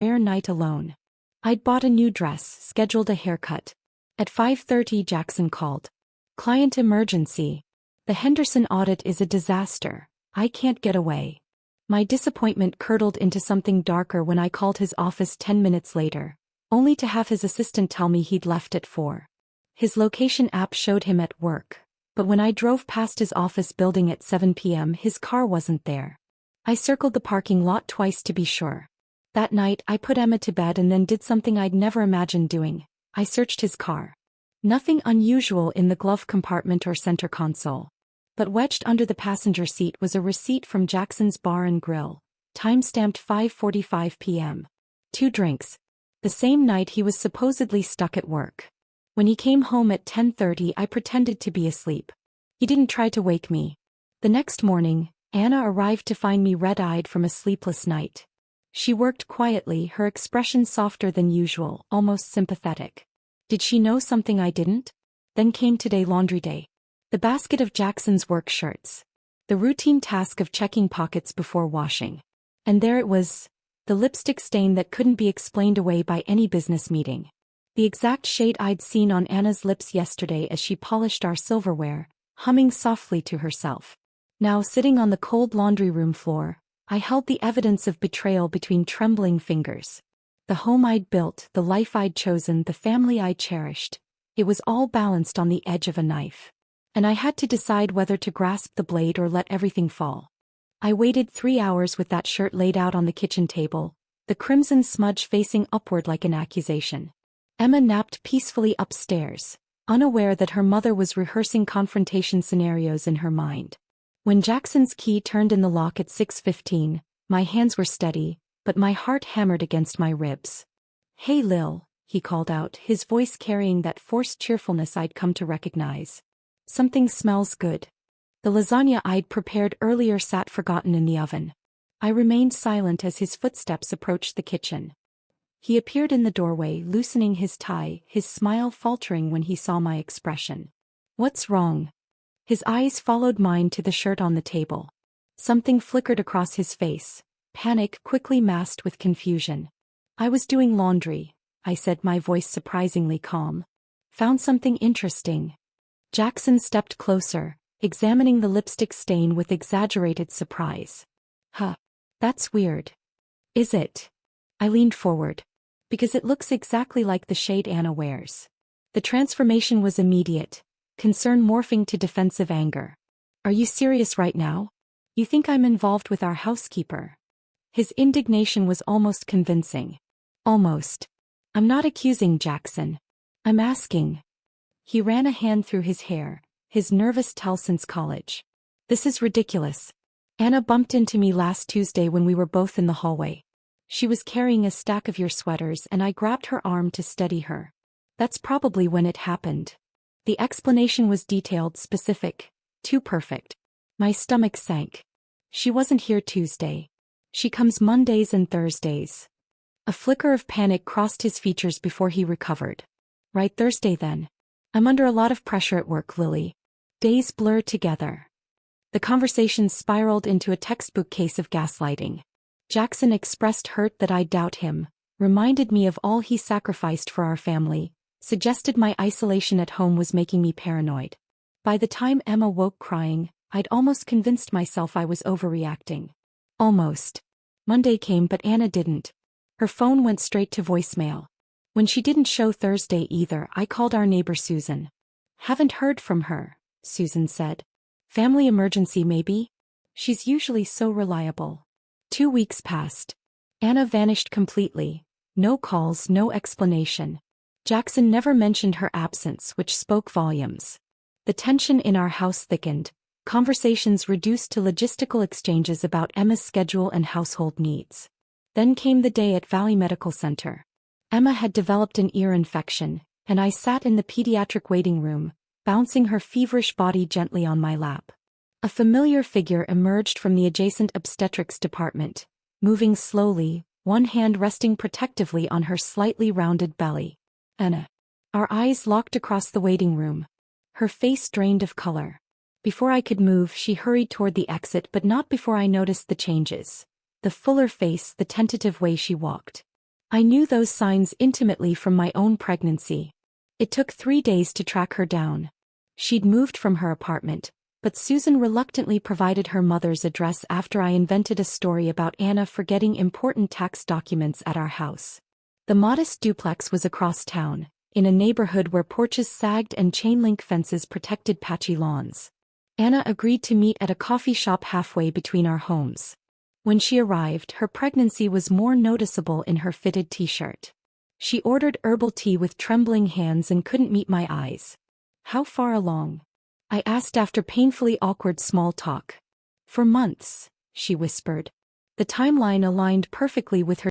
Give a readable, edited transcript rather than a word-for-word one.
rare night alone. I'd bought a new dress, scheduled a haircut. At 5:30 Jackson called. Client emergency. The Henderson audit is a disaster. I can't get away. My disappointment curdled into something darker when I called his office 10 minutes later, only to have his assistant tell me he'd left at 4. His location app showed him at work, but when I drove past his office building at 7 p.m. his car wasn't there. I circled the parking lot twice to be sure. That night I put Emma to bed and then did something I'd never imagined doing. I searched his car. Nothing unusual in the glove compartment or center console. But wedged under the passenger seat was a receipt from Jackson's Bar and Grill, time-stamped 5:45 p.m. 2 drinks. The same night he was supposedly stuck at work. When he came home at 10:30 I pretended to be asleep. He didn't try to wake me. The next morning, Anna arrived to find me red-eyed from a sleepless night. She worked quietly, her expression softer than usual, almost sympathetic. Did she know something I didn't? Then came today, laundry day. The basket of Jackson's work shirts. The routine task of checking pockets before washing. And there it was, the lipstick stain that couldn't be explained away by any business meeting. The exact shade I'd seen on Anna's lips yesterday as she polished our silverware, humming softly to herself. Now sitting on the cold laundry room floor, I held the evidence of betrayal between trembling fingers. The home I'd built, the life I'd chosen, the family I cherished. It was all balanced on the edge of a knife. And I had to decide whether to grasp the blade or let everything fall. I waited 3 hours with that shirt laid out on the kitchen table, the crimson smudge facing upward like an accusation. Emma napped peacefully upstairs, unaware that her mother was rehearsing confrontation scenarios in her mind. When Jackson's key turned in the lock at 6:15, my hands were steady, but my heart hammered against my ribs. "Hey Lil," he called out, his voice carrying that forced cheerfulness I'd come to recognize. "Something smells good." The lasagna I'd prepared earlier sat forgotten in the oven. I remained silent as his footsteps approached the kitchen. He appeared in the doorway, loosening his tie, his smile faltering when he saw my expression. "What's wrong?" His eyes followed mine to the shirt on the table. Something flickered across his face, panic quickly masked with confusion. "I was doing laundry," I said, my voice surprisingly calm. "Found something interesting." Jackson stepped closer, examining the lipstick stain with exaggerated surprise. "Huh. That's weird." "Is it?" I leaned forward. "Because it looks exactly like the shade Anna wears." The transformation was immediate, concern morphing to defensive anger. "Are you serious right now? You think I'm involved with our housekeeper?" His indignation was almost convincing. "Almost. I'm not accusing, Jackson. I'm asking." He ran a hand through his hair, his nervous tell since college. "This is ridiculous. Anna bumped into me last Tuesday when we were both in the hallway. She was carrying a stack of your sweaters and I grabbed her arm to steady her. That's probably when it happened." The explanation was detailed, specific, too perfect. My stomach sank. "She wasn't here Tuesday. She comes Mondays and Thursdays." A flicker of panic crossed his features before he recovered. "Right, Thursday then. I'm under a lot of pressure at work, Lily." Days blurred together. The conversation spiraled into a textbook case of gaslighting. Jackson expressed hurt that I doubt him, reminded me of all he sacrificed for our family, suggested my isolation at home was making me paranoid. By the time Emma woke crying, I'd almost convinced myself I was overreacting. Almost. Monday came but Anna didn't. Her phone went straight to voicemail. When she didn't show Thursday either, I called our neighbor Susan. "Haven't heard from her," Susan said. "Family emergency maybe? She's usually so reliable." 2 weeks passed. Anna vanished completely. No calls, no explanation. Jackson never mentioned her absence, which spoke volumes. The tension in our house thickened, conversations reduced to logistical exchanges about Emma's schedule and household needs. Then came the day at Valley Medical Center. Emma had developed an ear infection, and I sat in the pediatric waiting room, bouncing her feverish body gently on my lap. A familiar figure emerged from the adjacent obstetrics department, moving slowly, one hand resting protectively on her slightly rounded belly. "Anna." Our eyes locked across the waiting room. Her face drained of color. Before I could move, she hurried toward the exit, but not before I noticed the changes. The fuller face, the tentative way she walked. I knew those signs intimately from my own pregnancy. It took 3 days to track her down. She'd moved from her apartment, but Susan reluctantly provided her mother's address after I invented a story about Anna forgetting important tax documents at our house. The modest duplex was across town, in a neighborhood where porches sagged and chain-link fences protected patchy lawns. Anna agreed to meet at a coffee shop halfway between our homes. When she arrived, her pregnancy was more noticeable in her fitted t-shirt. She ordered herbal tea with trembling hands and couldn't meet my eyes. "How far along?" I asked after painfully awkward small talk. "For months," she whispered. The timeline aligned perfectly with her